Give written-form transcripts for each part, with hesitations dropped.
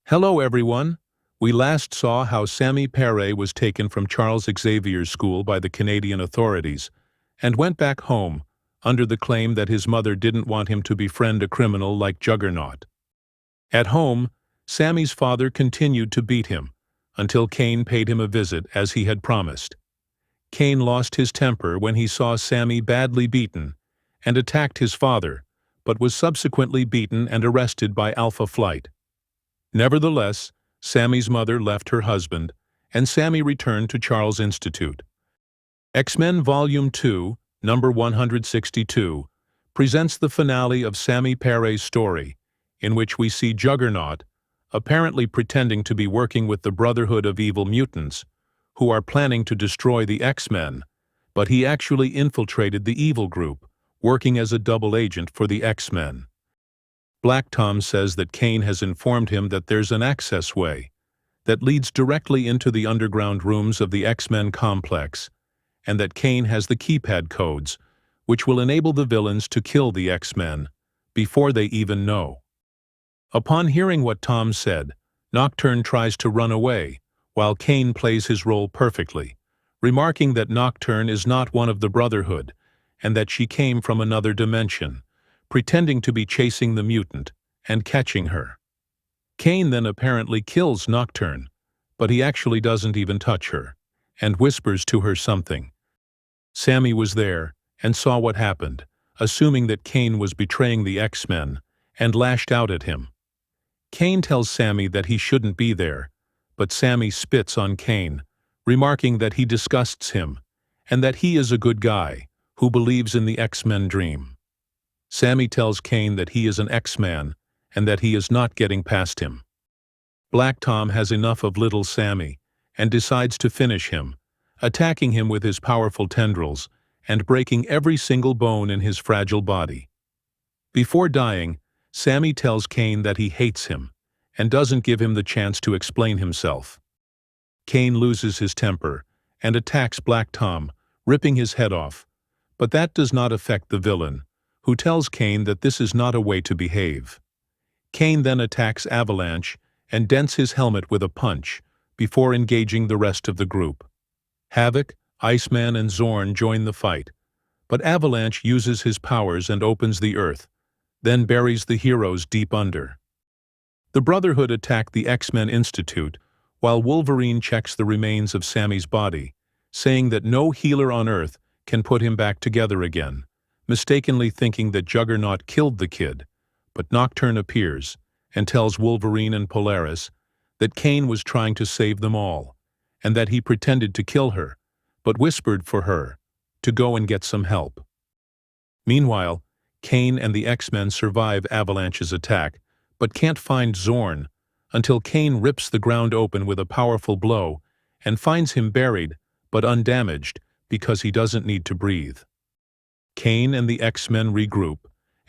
Hello everyone! We last saw how Sammy Pere was taken from Charles Xavier's school by the Canadian authorities and went back home under the claim that his mother didn't want him to befriend a criminal like Juggernaut. At home, Sammy's father continued to beat him until Cain paid him a visit as he had promised. Cain lost his temper when he saw Sammy badly beaten and attacked his father, but was subsequently beaten and arrested by Alpha Flight. Nevertheless, Sammy's mother left her husband, and Sammy returned to Charles Institute. X-Men Volume 2, number 162, presents the finale of Sammy Pere's story, in which we see Juggernaut, apparently pretending to be working with the Brotherhood of Evil Mutants, who are planning to destroy the X-Men, but he actually infiltrated the evil group, working as a double agent for the X-Men. Black Tom says that Cain has informed him that there's an access way that leads directly into the underground rooms of the X-Men complex, and that Cain has the keypad codes, which will enable the villains to kill the X-Men before they even know. Upon hearing what Tom said, Nocturne tries to run away, while Cain plays his role perfectly, remarking that Nocturne is not one of the Brotherhood, and that she came from another dimension, pretending to be chasing the mutant and catching her. Cain then apparently kills Nocturne, but he actually doesn't even touch her, and whispers to her something. Sammy was there and saw what happened, assuming that Cain was betraying the X-Men, and lashed out at him. Cain tells Sammy that he shouldn't be there, but Sammy spits on Cain, remarking that he disgusts him, and that he is a good guy who believes in the X-Men dream. Sammy tells Cain that he is an X-Man and that he is not getting past him. Black Tom has enough of little Sammy and decides to finish him, attacking him with his powerful tendrils and breaking every single bone in his fragile body. Before dying, Sammy tells Cain that he hates him and doesn't give him the chance to explain himself. Cain loses his temper and attacks Black Tom, ripping his head off, but that does not affect the villain, who tells Cain that this is not a way to behave. Cain then attacks Avalanche and dents his helmet with a punch before engaging the rest of the group. Havoc, Iceman, and Zorn join the fight, but Avalanche uses his powers and opens the earth, then buries the heroes deep under. The Brotherhood attack the X-Men Institute, while Wolverine checks the remains of Sammy's body, saying that no healer on Earth can put him back together again, mistakenly thinking that Juggernaut killed the kid, but Nocturne appears and tells Wolverine and Polaris that Cain was trying to save them all, and that he pretended to kill her, but whispered for her to go and get some help. Meanwhile, Cain and the X-Men survive Avalanche's attack, but can't find Zorn until Cain rips the ground open with a powerful blow and finds him buried but undamaged because he doesn't need to breathe. Cain and the X-Men regroup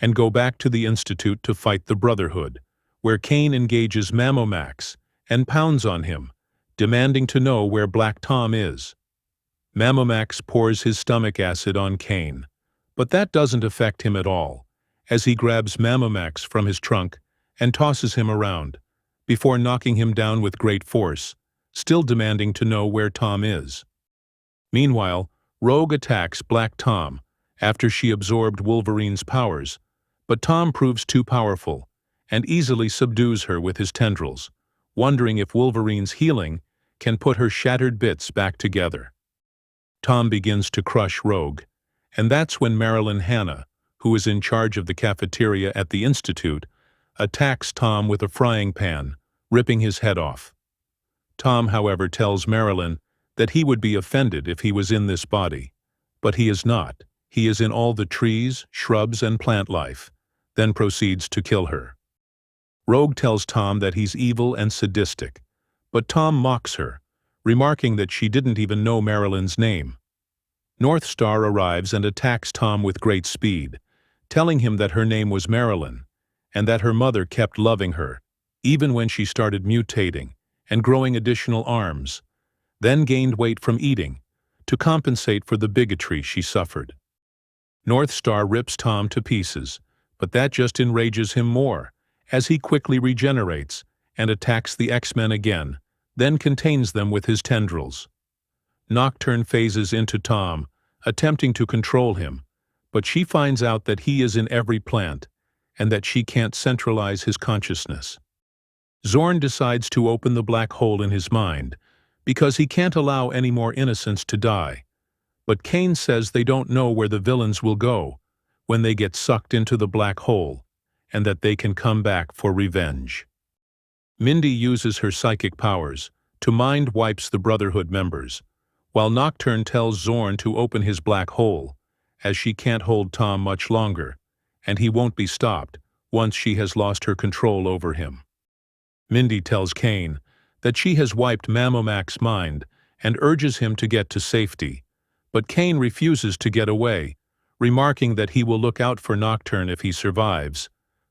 and go back to the Institute to fight the Brotherhood, where Cain engages Mammomax and pounds on him, demanding to know where Black Tom is. Mammomax pours his stomach acid on Cain, but that doesn't affect him at all, as he grabs Mammomax from his trunk and tosses him around, before knocking him down with great force, still demanding to know where Tom is. Meanwhile, Rogue attacks Black Tom after she absorbed Wolverine's powers, but Tom proves too powerful and easily subdues her with his tendrils, wondering if Wolverine's healing can put her shattered bits back together. Tom begins to crush Rogue, and that's when Marilyn Hanna, who is in charge of the cafeteria at the Institute, attacks Tom with a frying pan, ripping his head off. Tom, however, tells Marilyn that he would be offended if he was in this body, but he is not. He is in all the trees, shrubs, and plant life, then proceeds to kill her. Rogue tells Tom that he's evil and sadistic, but Tom mocks her, remarking that she didn't even know Marilyn's name. North Star arrives and attacks Tom with great speed, telling him that her name was Marilyn, and that her mother kept loving her, even when she started mutating and growing additional arms, then gained weight from eating, to compensate for the bigotry she suffered. North Star rips Tom to pieces, but that just enrages him more, as he quickly regenerates and attacks the X-Men again, then contains them with his tendrils. Nocturne phases into Tom, attempting to control him, but she finds out that he is in every plant, and that she can't centralize his consciousness. Zorn decides to open the black hole in his mind, because he can't allow any more innocents to die. But Kane says they don't know where the villains will go when they get sucked into the black hole, and that they can come back for revenge. Mindy uses her psychic powers to mind wipes the Brotherhood members, while Nocturne tells Zorn to open his black hole, as she can't hold Tom much longer, and he won't be stopped once she has lost her control over him. Mindy tells Kane that she has wiped Mammomax's mind and urges him to get to safety, but Kane refuses to get away, remarking that he will look out for Nocturne if he survives,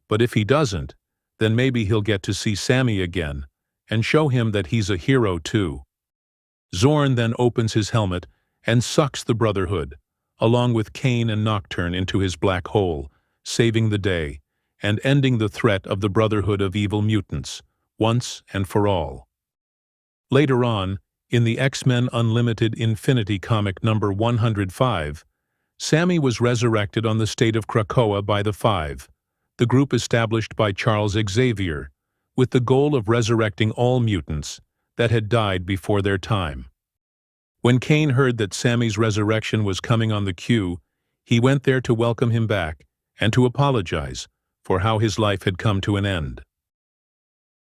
but if he doesn't, then maybe he'll get to see Sammy again and show him that he's a hero too. Zorn then opens his helmet and sucks the Brotherhood, along with Kane and Nocturne, into his black hole, saving the day and ending the threat of the Brotherhood of Evil Mutants, once and for all. Later on, in the X-Men Unlimited Infinity comic number 105, Sammy was resurrected on the state of Krakoa by the Five, the group established by Charles Xavier, with the goal of resurrecting all mutants that had died before their time. When Kane heard that Sammy's resurrection was coming on the queue, he went there to welcome him back and to apologize for how his life had come to an end.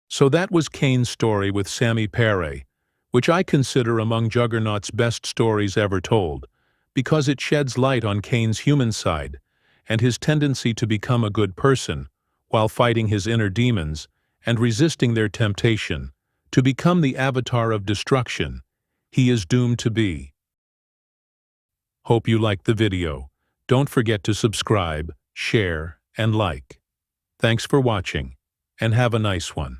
So that was Kane's story with Sammy Pere, which I consider among Juggernaut's best stories ever told, because it sheds light on Kane's human side and his tendency to become a good person while fighting his inner demons and resisting their temptation to become the avatar of destruction he is doomed to be. Hope you liked the video. Don't forget to subscribe, share, and like. Thanks for watching, and have a nice one.